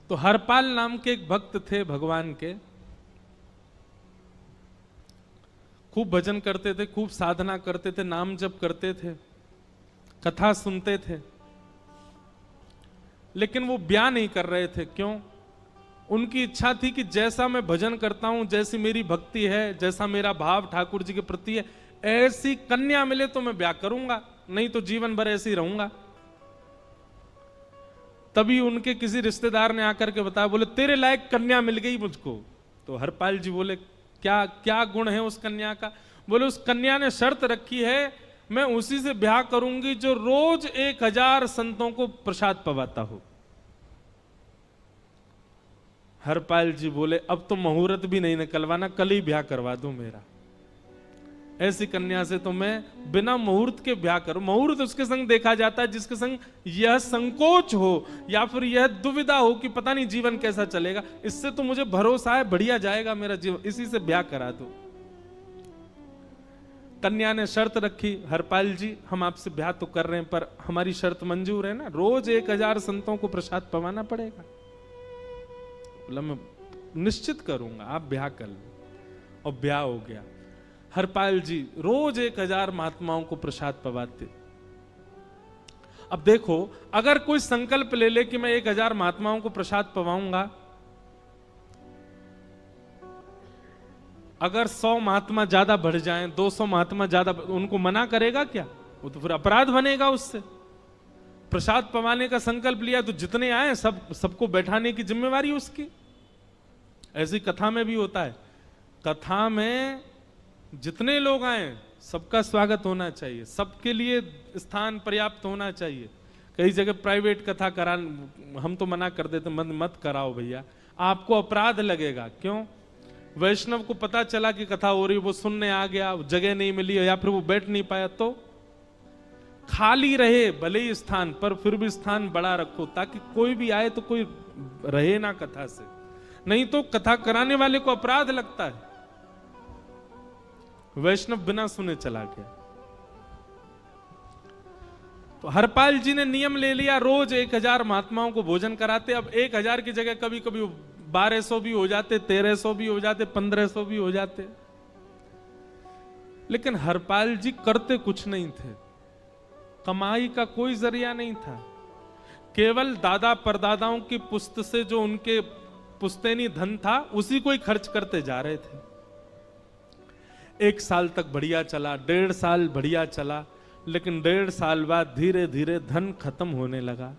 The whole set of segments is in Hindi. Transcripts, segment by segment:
तो हरपाल नाम के एक भक्त थे भगवान के, खूब भजन करते थे, खूब साधना करते थे, नाम जप करते थे, कथा सुनते थे, लेकिन वो ब्याह नहीं कर रहे थे। क्यों? उनकी इच्छा थी कि जैसा मैं भजन करता हूं, जैसी मेरी भक्ति है, जैसा मेरा भाव ठाकुर जी के प्रति है, ऐसी कन्या मिले तो मैं ब्याह करूंगा, नहीं तो जीवन भर ऐसे ही रहूंगा। तभी उनके किसी रिश्तेदार ने आकर के बताया, बोले तेरे लायक कन्या मिल गई मुझको। तो हरपाल जी बोले क्या क्या गुण है उस कन्या का? बोले उस कन्या ने शर्त रखी है, मैं उसी से ब्याह करूंगी जो रोज 1000 संतों को प्रसाद पवाता हो। हरपाल जी बोले अब तो मुहूर्त भी नहीं निकलवाना, कल ही ब्याह करवा दो मेरा। ऐसी कन्या से तो मैं बिना मुहूर्त के ब्याह करूं। मुहूर्त उसके संग देखा जाता है जिसके संग यह संकोच हो या फिर यह दुविधा हो कि पता नहीं जीवन कैसा चलेगा, इससे तो मुझे भरोसा है बढ़िया जाएगा मेरा जीवन, इसी से ब्याह करा दो। कन्या ने शर्त रखी, हरपाल जी हम आपसे ब्याह तो कर रहे हैं पर हमारी शर्त मंजूर है ना, रोज 1000 संतों को प्रसाद पवाना पड़ेगा। बोला मैं निश्चित करूंगा, आप ब्याह कर लो। और ब्याह हो गया। हरपाल जी रोज 1000 महात्माओं को प्रसाद पवाते। अब देखो, अगर कोई संकल्प ले ले कि मैं 1000 महात्माओं को प्रसाद पवाऊंगा, अगर 100 महात्मा ज्यादा बढ़ जाएं, 200 महात्मा ज्यादा, उनको मना करेगा क्या? वो तो फिर अपराध बनेगा उससे। प्रसाद पवाने का संकल्प लिया तो जितने आए सबको बैठाने की जिम्मेवारी उसकी। ऐसी कथा में भी होता है, कथा में जितने लोग आए सबका स्वागत होना चाहिए, सबके लिए स्थान पर्याप्त होना चाहिए। कई जगह प्राइवेट कथा करा, हम तो मना कर देते, मत कराओ भैया, आपको अपराध लगेगा। क्यों? वैष्णव को पता चला कि कथा हो रही, वो सुनने आ गया, जगह नहीं मिली या फिर वो बैठ नहीं पाया, तो खाली रहे भले ही स्थान, पर फिर भी स्थान बड़ा रखो ताकि कोई भी आए तो कोई रहे ना कथा से, नहीं तो कथा कराने वाले को अपराध लगता है। वैष्णव बिना सुने चला गया। तो हरपाल जी ने नियम ले लिया, रोज 1000 महात्माओं को भोजन कराते। अब 1000 की जगह कभी कभी 1200 भी हो जाते, 1300 भी हो जाते, 1500 भी हो जाते, लेकिन हरपाल जी करते कुछ नहीं थे। कमाई का कोई जरिया नहीं था, केवल दादा परदादाओं की पुश्त से जो उनके पुश्तैनी धन था उसी को ही खर्च करते जा रहे थे। 1 साल तक बढ़िया चला, 1.5 साल बढ़िया चला, लेकिन 1.5 साल बाद धीरे धीरे धन खत्म होने लगा।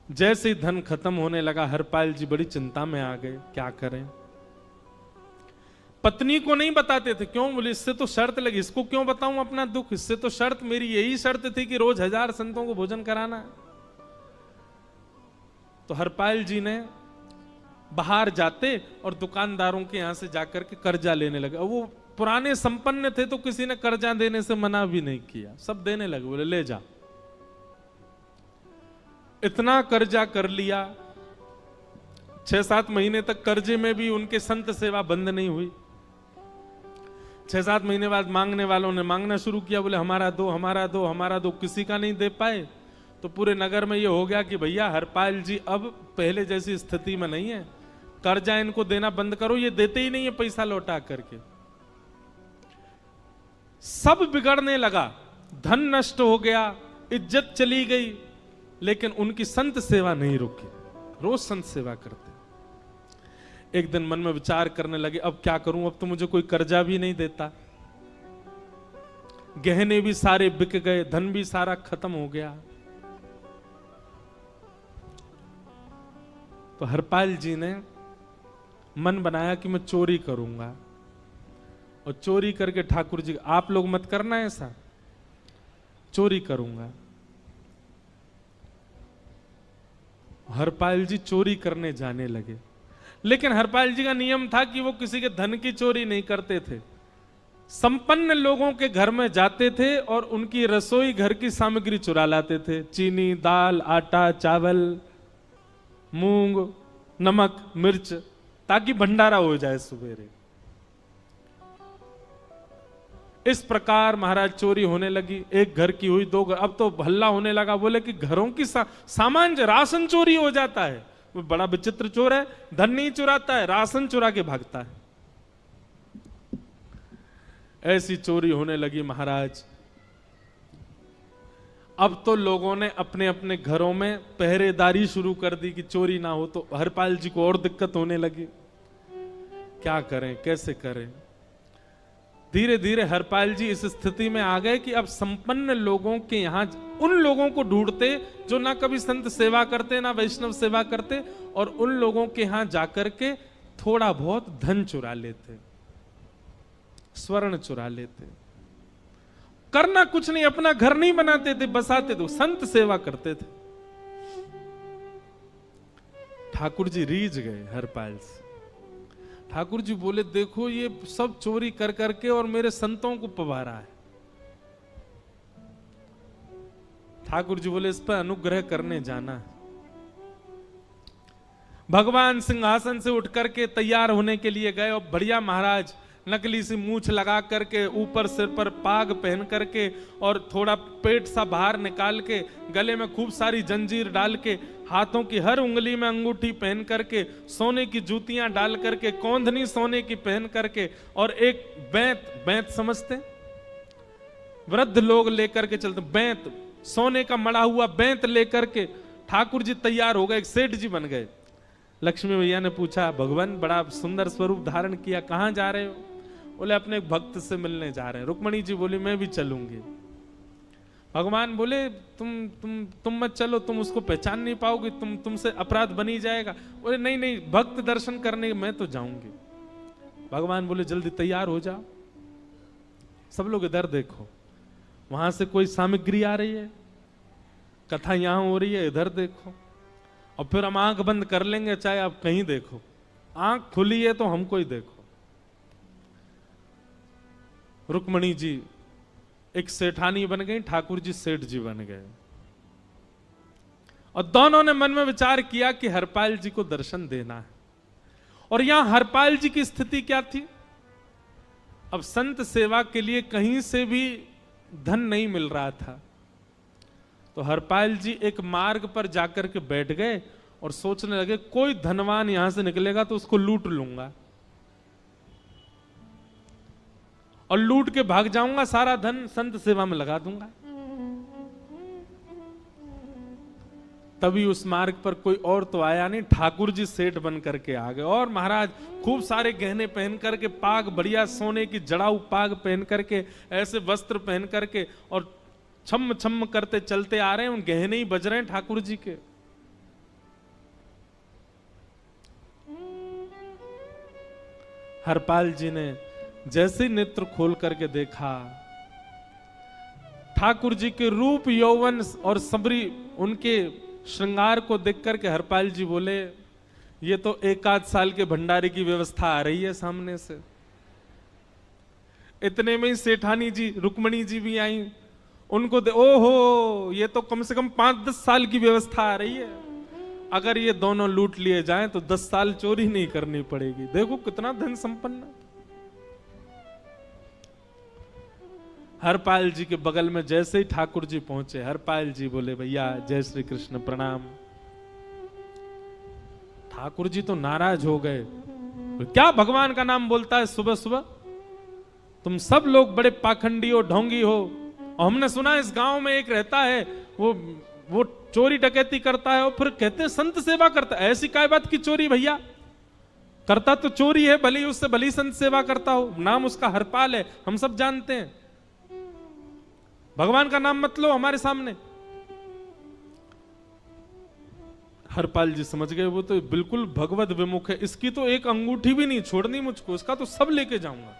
जैसे ही धन खत्म होने लगा, हरपाल जी बड़ी चिंता में आ गए, क्या करें। पत्नी को नहीं बताते थे, क्यों? बोले इससे तो शर्त लगी, इसको क्यों बताऊं अपना दुख, इससे तो शर्त मेरी यही शर्त थी कि रोज 1000 संतों को भोजन कराना। तो हरपाल जी ने बाहर जाते और दुकानदारों के यहां से जाकर के कर्जा लेने लगे। वो पुराने संपन्न थे तो किसी ने कर्जा देने से मना भी नहीं किया, सब देने लगे, बोले ले जा। इतना कर्जा कर लिया, 6-7 महीने तक कर्जे में भी उनके संत सेवा बंद नहीं हुई। 6-7 महीने बाद मांगने वालों ने मांगना शुरू किया, बोले हमारा दो, हमारा दो, हमारा दो। किसी का नहीं दे पाए तो पूरे नगर में ये हो गया कि भैया हरपाल जी अब पहले जैसी स्थिति में नहीं है, कर्जा इनको देना बंद करो, ये देते ही नहीं है पैसा लौटा करके। सब बिगड़ने लगा, धन नष्ट हो गया, इज्जत चली गई, लेकिन उनकी संत सेवा नहीं रुकी, रोज संत सेवा करते। एक दिन मन में विचार करने लगे, अब क्या करूं, अब तो मुझे कोई कर्जा भी नहीं देता, गहने भी सारे बिक गए, धन भी सारा खत्म हो गया। तो हरपाल जी ने मन बनाया कि मैं चोरी करूंगा, और चोरी करके ठाकुर जी, आप लोग मत करना ऐसा, चोरी करूंगा। हरपाल जी चोरी करने जाने लगे, लेकिन हरपाल जी का नियम था कि वो किसी के धन की चोरी नहीं करते थे। संपन्न लोगों के घर में जाते थे और उनकी रसोई घर की सामग्री चुरा लाते थे, चीनी, दाल, आटा, चावल, मूंग, नमक, मिर्च, ताकि भंडारा हो जाए सवेरे। इस प्रकार महाराज चोरी होने लगी। एक घर की हुई, 2 घर, अब तो हल्ला होने लगा। बोले कि घरों की सामान, राशन चोरी हो जाता है। वो बड़ा विचित्र चोर है, धन नहीं चुराता है, राशन चुरा के भागता है। ऐसी चोरी होने लगी महाराज। अब तो लोगों ने अपने अपने घरों में पहरेदारी शुरू कर दी कि चोरी ना हो। तो हरपाल जी को और दिक्कत होने लगी, क्या करें, कैसे करें। धीरे धीरे हरपाल जी इस स्थिति में आ गए कि अब संपन्न लोगों के यहां उन लोगों को ढूंढते जो ना कभी संत सेवा करते ना वैष्णव सेवा करते, और उन लोगों के यहां जाकर के थोड़ा बहुत धन चुरा लेते, स्वर्ण चुरा लेते। करना कुछ नहीं, अपना घर नहीं बनाते थे, बसाते थे, संत सेवा करते थे। ठाकुर जी रीझ गए हरपाल से। ठाकुर जी बोले, देखो ये सब चोरी कर करके और मेरे संतों को पवारा है। ठाकुर जी बोले, इस पर अनुग्रह करने जाना है। भगवान सिंहासन से उठ करके तैयार होने के लिए गए, और बढ़िया महाराज नकली सी मूछ लगा करके, ऊपर सिर पर पाग पहन करके, और थोड़ा पेट सा बाहर निकाल के, गले में खूब सारी जंजीर डाल के, हाथों की हर उंगली में अंगूठी पहन करके, सोने की जूतियां डाल करके, कौंधनी सोने की पहन करके, और एक बैंत समझते, वृद्ध लोग लेकर के चलते, बैंत, सोने का मड़ा हुआ बैंत लेकर के ठाकुर जी तैयार हो गए, एक सेठ जी बन गए। लक्ष्मी भैया ने पूछा, भगवान बड़ा सुंदर स्वरूप धारण किया, कहां जा रहे हो? बोले, अपने एक भक्त से मिलने जा रहे हैं। रुक्मणी जी बोली, मैं भी चलूंगी। भगवान बोले, तुम मत चलो, तुम उसको पहचान नहीं पाओगे, तुमसे अपराध बनी जाएगा। बोले, नहीं नहीं, भक्त दर्शन करने मैं तो जाऊंगी। भगवान बोले, जल्दी तैयार हो जाओ। सब लोग इधर देखो, वहां से कोई सामग्री आ रही है, कथा यहां हो रही है, इधर देखो, और फिर हम आंख बंद कर लेंगे, चाहे आप कहीं देखो। आंख खुली है तो हमको ही देखो। रुक्मणी जी एक सेठानी बन गई, ठाकुर जी सेठ जी बन गए, और दोनों ने मन में विचार किया कि हरपाल जी को दर्शन देना है। और यहां हरपाल जी की स्थिति क्या थी? अब संत सेवा के लिए कहीं से भी धन नहीं मिल रहा था। तो हरपाल जी एक मार्ग पर जाकर के बैठ गए और सोचने लगे, कोई धनवान यहां से निकलेगा तो उसको लूट लूंगा, और लूट के भाग जाऊंगा, सारा धन संत सेवा में लगा दूंगा। तभी उस मार्ग पर कोई और तो आया नहीं, ठाकुर जी सेठ बन करके आ गए। और महाराज खूब सारे गहने पहन करके, पाग बढ़िया सोने की जड़ाऊ पाग पहन करके, ऐसे वस्त्र पहन करके, और छम छम करते चलते आ रहे हैं। उन गहने ही बज रहे हैं ठाकुर जी के। हरपाल जी ने जैसे ही नेत्र खोल करके देखा, ठाकुर जी के रूप यौवन और सबरी उनके श्रृंगार को देख करके हरपाल जी बोले, ये तो 1 साल के भंडारे की व्यवस्था आ रही है सामने से। इतने में ही सेठानी जी, रुक्मणी जी भी आई। उनको ओहो, ये तो कम से कम 5-10 साल की व्यवस्था आ रही है। अगर ये दोनों लूट लिए जाएं तो 10 साल चोरी नहीं करनी पड़ेगी। देखो कितना धन संपन्न। हरपाल जी के बगल में जैसे ही ठाकुर जी पहुंचे, हरपाल जी बोले, भैया जय श्री कृष्ण, प्रणाम। ठाकुर जी तो नाराज हो गए, क्या भगवान का नाम बोलता है सुबह सुबह? तुम सब लोग बड़े पाखंडी हो, ढोंगी हो, और हमने सुना इस गांव में एक रहता है, वो चोरी डकैती करता है, और फिर कहते हैं संत सेवा करता है। ऐसी काय बात की चोरी भैया? करता तो चोरी है, भली उससे भली संत सेवा करता हो। नाम उसका हरपाल है, हम सब जानते हैं। भगवान का नाम मत लो हमारे सामने। हरपाल जी समझ गए, वो तो बिल्कुल भगवत विमुख है, इसकी तो एक अंगूठी भी नहीं छोड़नी मुझको, इसका तो सब लेके जाऊंगा।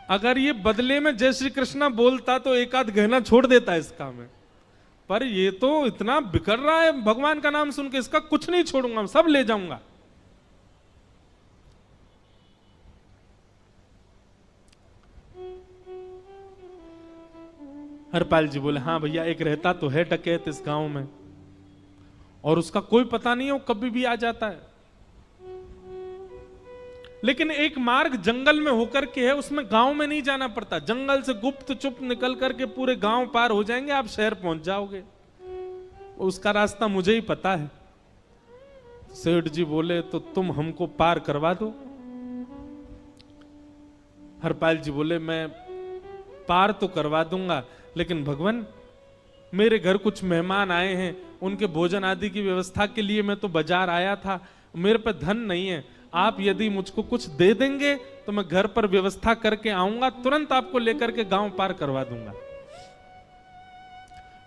अगर ये बदले में जय श्री कृष्णा बोलता तो 1 गहना छोड़ देता इसका में, पर ये तो इतना बिखर रहा है भगवान का नाम सुन के, इसका कुछ नहीं छोड़ूंगा, सब ले जाऊंगा। हरपाल जी बोले, हाँ भैया, एक रहता तो है डकैत इस गांव में, और उसका कोई पता नहीं है, वो कभी भी आ जाता है। लेकिन एक मार्ग जंगल में होकर के है, उसमें गांव में नहीं जाना पड़ता। जंगल से गुप्त चुप निकल करके पूरे गांव पार हो जाएंगे, आप शहर पहुंच जाओगे। उसका रास्ता मुझे ही पता है। सेठ जी बोले तो तुम हमको पार करवा दो। हरपाल जी बोले मैं पार तो करवा दूंगा, लेकिन भगवान मेरे घर कुछ मेहमान आए हैं, उनके भोजन आदि की व्यवस्था के लिए मैं तो बाजार आया था, मेरे पे धन नहीं है। आप यदि मुझको कुछ दे देंगे तो मैं घर पर व्यवस्था करके आऊंगा, तुरंत आपको लेकर के गांव पार करवा दूंगा।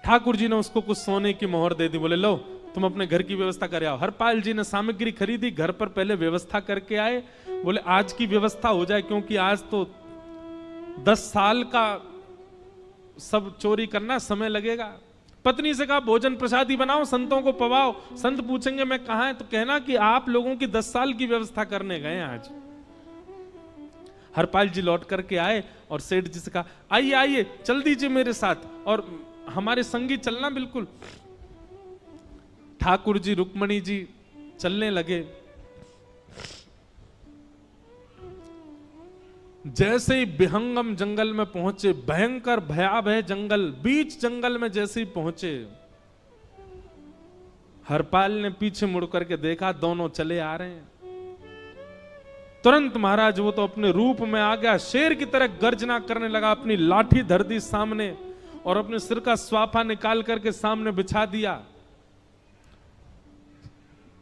ठाकुर जी ने उसको कुछ सोने की मोहर दे दी, बोले लो तुम अपने घर की व्यवस्था कर आओ। हरपाल जी ने सामग्री खरीदी, घर पर पहले व्यवस्था करके आए। बोले आज की व्यवस्था हो जाए, क्योंकि आज तो 10 साल का सब चोरी करना समय लगेगा। पत्नी से कहा भोजन प्रसादी बनाओ, संतों को पवाओ। संत पूछेंगे मैं कहां है, तो कहना कि आप लोगों की 10 साल की व्यवस्था करने गए आज। हरपाल जी लौट करके आए और सेठ जी से कहा आइए आइए चल दीजिए मेरे साथ और हमारे संगी चलना बिल्कुल। ठाकुर जी रुक्मणी जी चलने लगे। जैसे ही विहंगम जंगल में पहुंचे, भयंकर भयावह जंगल, बीच जंगल में जैसे ही पहुंचे, हरपाल ने पीछे मुड़ करके देखा, दोनों चले आ रहे हैं। तुरंत महाराज वो तो अपने रूप में आ गया, शेर की तरह गर्जना करने लगा, अपनी लाठी धर दी सामने और अपने सिर का स्वाफा निकाल करके सामने बिछा दिया।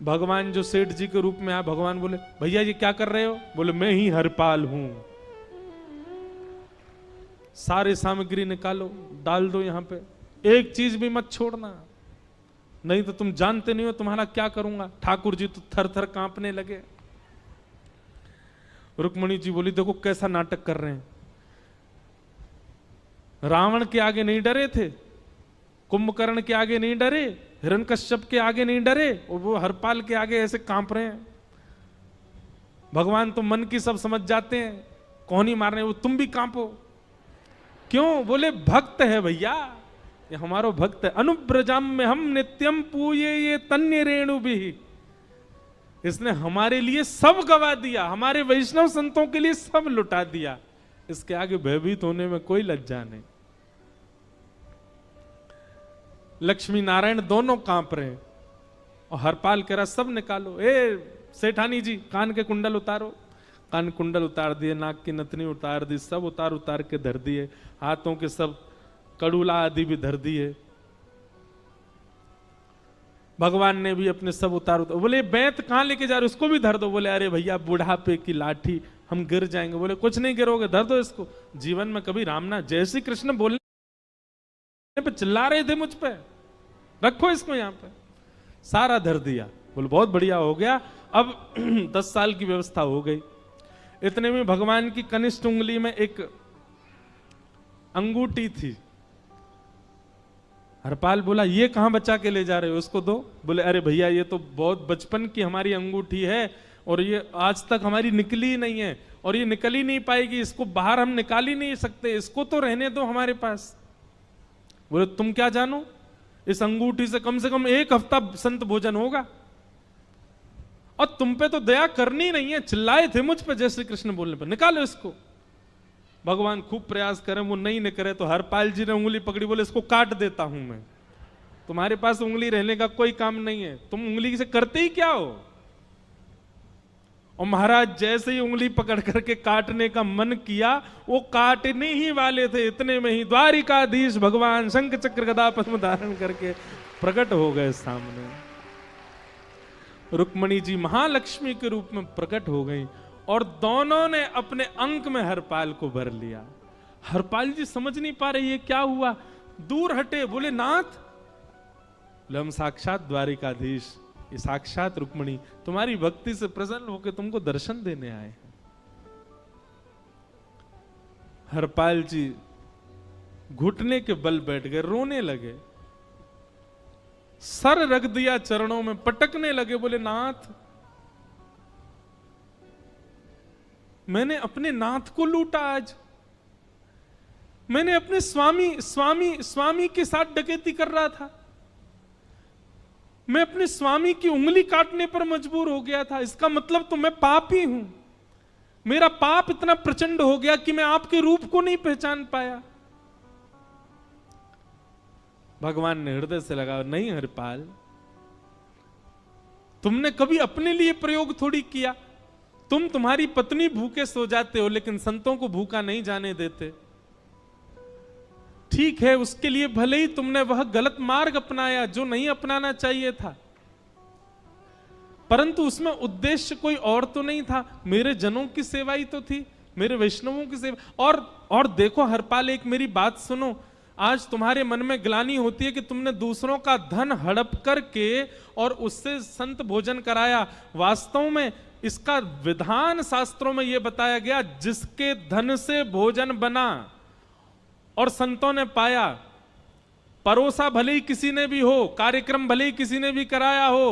भगवान जो सेठ जी के रूप में आया, भगवान बोले भैया ये क्या कर रहे हो? बोले मैं ही हरपाल हूं। सारे सामग्री निकालो, डाल दो यहां पे, एक चीज भी मत छोड़ना, नहीं तो तुम जानते नहीं हो तुम्हारा क्या करूंगा। ठाकुर जी तो थर थर कांपने लगे। रुक्मणी जी बोली देखो कैसा नाटक कर रहे हैं। रावण के आगे नहीं डरे थे, कुंभकर्ण के आगे नहीं डरे, हिरण्यकश्यप के आगे नहीं डरे, और वो हरपाल के आगे ऐसे कांप रहे हैं। भगवान तो मन की सब समझ जाते हैं, कौन ही मारने, वो तुम भी कांपो क्यों? बोले भक्त है भैया, ये हमारो भक्त है। अनुब्रजम में हम नित्यम पूये ये तन्य रेणु भी, इसने हमारे लिए सब गवा दिया, हमारे वैष्णव संतों के लिए सब लुटा दिया, इसके आगे भयभीत होने में कोई लज्जा नहीं। लक्ष्मी नारायण दोनों कांप रहे और हरपाल कह रहा सब निकालो। ए सेठानी जी कान के कुंडल उतारो। कान कुंडल उतार दिए, नाक की नथनी उतार दी, सब उतार उतार के धर दिए, हाथों के सब कड़ूला आदि भी धर दिए। भगवान ने भी अपने सब उतार। बोले बैंत कहां लेके जा रहे, उसको भी धर दो। बोले अरे भैया बुढ़ापे की लाठी, हम गिर जाएंगे। बोले कुछ नहीं गिरोगे, धर दो इसको। जीवन में कभी राम ना, जय श्री कृष्ण बोलने पे चिल्ला रहे थे मुझ पे, रखो इसको यहां पे, सारा धर दिया। बोले बहुत बढ़िया हो गया, अब 10 साल की व्यवस्था हो गई। इतने में भगवान की कनिष्ठ उंगली में एक अंगूठी थी। हरपाल बोला ये कहां बचा के ले जा रहे हो, उसको दो। बोले अरे भैया ये तो बहुत बचपन की हमारी अंगूठी है और ये आज तक हमारी निकली ही नहीं है और ये निकल ही नहीं पाएगी, इसको बाहर हम निकाल ही नहीं सकते, इसको तो रहने दो हमारे पास। बोले तुम क्या जानो, इस अंगूठी से कम 1 हफ्ता संत भोजन होगा और तुम पे तो दया करनी नहीं है। चिल्लाए थे मुझ पे जय श्री कृष्ण बोलने पर, निकालो इसको। भगवान खूब प्रयास करें, वो नहीं निकले तो हरपाल जी ने उंगली पकड़ी, बोले इसको काट देता हूं मैं, तुम्हारे पास उंगली रहने का कोई काम नहीं है, तुम उंगली से करते ही क्या हो। और महाराज जैसे ही उंगली पकड़ करके काटने का मन किया, वो काटने ही वाले थे, इतने में ही द्वारिकाधीश भगवान शंख चक्र गदा पद्म धारण करके प्रकट हो गए सामने। रुक्मणी जी महालक्ष्मी के रूप में प्रकट हो गई और दोनों ने अपने अंक में हरपाल को भर लिया। हरपाल जी समझ नहीं पा रहे ये क्या हुआ, दूर हटे। बोले नाथ, बोले हम साक्षात द्वारिकाधीश, ये साक्षात रुक्मणी तुम्हारी भक्ति से प्रसन्न होकर तुमको दर्शन देने आए हैं। हरपाल जी घुटने के बल बैठ गए, रोने लगे, सर रख दिया चरणों में, पटकने लगे। बोले नाथ, मैंने अपने नाथ को लूटा, आज मैंने अपने स्वामी के साथ डकैती कर रहा था, मैं अपने स्वामी की उंगली काटने पर मजबूर हो गया था, इसका मतलब तो मैं पापी हूं। मेरा पाप इतना प्रचंड हो गया कि मैं आपके रूप को नहीं पहचान पाया। भगवान ने हृदय से लगा, नहीं हरिपाल, तुमने कभी अपने लिए प्रयोग थोड़ी किया। तुम्हारी पत्नी भूखे सो जाते हो, लेकिन संतों को भूखा नहीं जाने देते। ठीक है, उसके लिए भले ही तुमने वह गलत मार्ग अपनाया जो नहीं अपनाना चाहिए था, परंतु उसमें उद्देश्य कोई और तो नहीं था, मेरे जनों की सेवा ही तो थी, मेरे वैष्णवों की सेवा। और देखो हरपाल, एक मेरी बात सुनो, आज तुम्हारे मन में ग्लानि होती है कि तुमने दूसरों का धन हड़प करके और उससे संत भोजन कराया। वास्तव में इसका विधान शास्त्रों में यह बताया गया, जिसके धन से भोजन बना और संतों ने पाया, परोसा भले ही किसी ने भी हो, कार्यक्रम भले ही किसी ने भी कराया हो,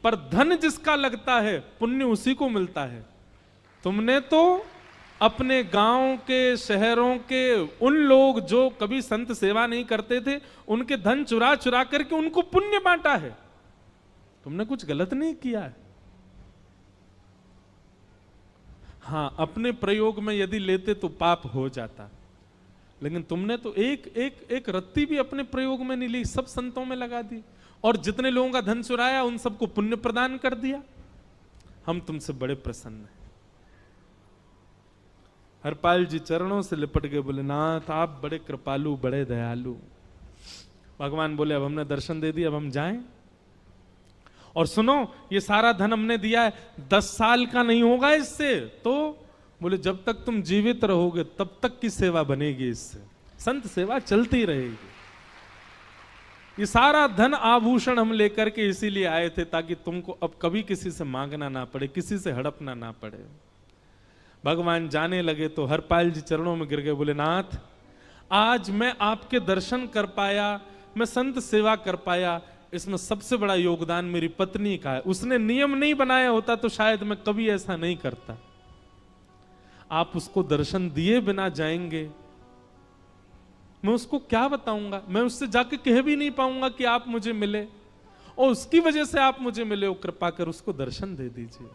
पर धन जिसका लगता है पुण्य उसी को मिलता है। तुमने तो अपने गांव के, शहरों के उन लोग जो कभी संत सेवा नहीं करते थे, उनके धन चुरा चुरा करके उनको पुण्य बांटा है। तुमने कुछ गलत नहीं किया है। हां, अपने प्रयोग में यदि लेते तो पाप हो जाता, लेकिन तुमने तो एक रत्ती भी अपने प्रयोग में नहीं ली, सब संतों में लगा दी, और जितने लोगों का धन चुराया उन सबको पुण्य प्रदान कर दिया। हम तुमसे बड़े प्रसन्न हैं। हरपाल जी चरणों से लिपट गए, बोले नाथ आप बड़े कृपालु, बड़े दयालु। भगवान बोले अब हमने दर्शन दे दिया, अब हम जाएं। और सुनो, ये सारा धन हमने दिया है, 10 साल का नहीं होगा इससे। तो बोले जब तक तुम जीवित रहोगे तब तक की सेवा बनेगी, इससे संत सेवा चलती रहेगी। ये सारा धन आभूषण हम लेकर के इसीलिए आए थे ताकि तुमको अब कभी किसी से मांगना ना पड़े, किसी से हड़पना ना पड़े। भगवान जाने लगे तो हरपाल जी चरणों में गिर गए, बोले नाथ आज मैं आपके दर्शन कर पाया, मैं संत सेवा कर पाया, इसमें सबसे बड़ा योगदान मेरी पत्नी का है। उसने नियम नहीं बनाया होता तो शायद मैं कभी ऐसा नहीं करता। आप उसको दर्शन दिए बिना जाएंगे, मैं उसको क्या बताऊंगा? मैं उससे जाके कह भी नहीं पाऊंगा कि आप मुझे मिले, और उसकी वजह से आप मुझे मिले, वो कृपा कर उसको दर्शन दे दीजिए।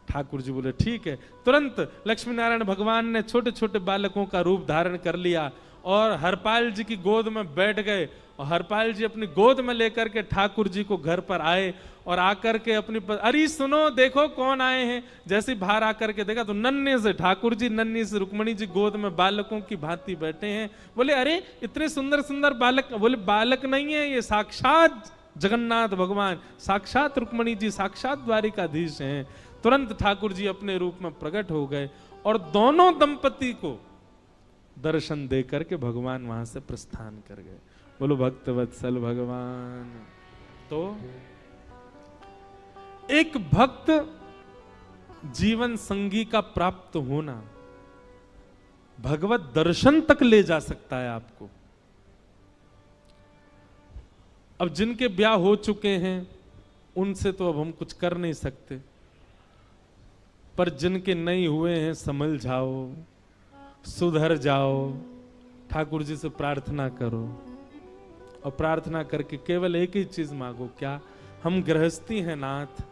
ठाकुर जी बोले ठीक है। तुरंत लक्ष्मी नारायण भगवान ने छोटे छोटे बालकों का रूप धारण कर लिया और हरपाल जी की गोद में बैठ गए, और हरपाल जी अपनी गोद में लेकर के ठाकुर जी को घर पर आए, और आकर के अपनी अरे सुनो देखो कौन आए हैं। जैसे बाहर आकर के देखा तो नन्हे से ठाकुर जी, नन्ही से रुक्मणी जी गोद में बालकों की भांति बैठे हैं। बोले अरे इतने सुंदर सुंदर बालक। बोले बालक नहीं है, ये साक्षात जगन्नाथ भगवान, साक्षात रुक्मणी जी, साक्षात द्वारिकाधीश हैं। तुरंत ठाकुर जी अपने रूप में प्रकट हो गए और दोनों दंपति को दर्शन दे करके भगवान वहां से प्रस्थान कर गए। बोलो भक्त वत्सल भगवान। तो एक भक्त जीवन संगी का प्राप्त होना भगवत दर्शन तक ले जा सकता है आपको। अब जिनके ब्याह हो चुके हैं उनसे तो अब हम कुछ कर नहीं सकते, पर जिनके नहीं हुए हैं संभल जाओ, सुधर जाओ, ठाकुर जी से प्रार्थना करो, और प्रार्थना करके केवल एक ही चीज मांगो, क्या हम गृहस्थी हैं नाथ,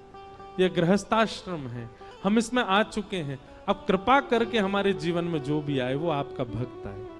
यह गृहस्थाश्रम है, हम इसमें आ चुके हैं, अब कृपा करके हमारे जीवन में जो भी आए वो आपका भक्त आए।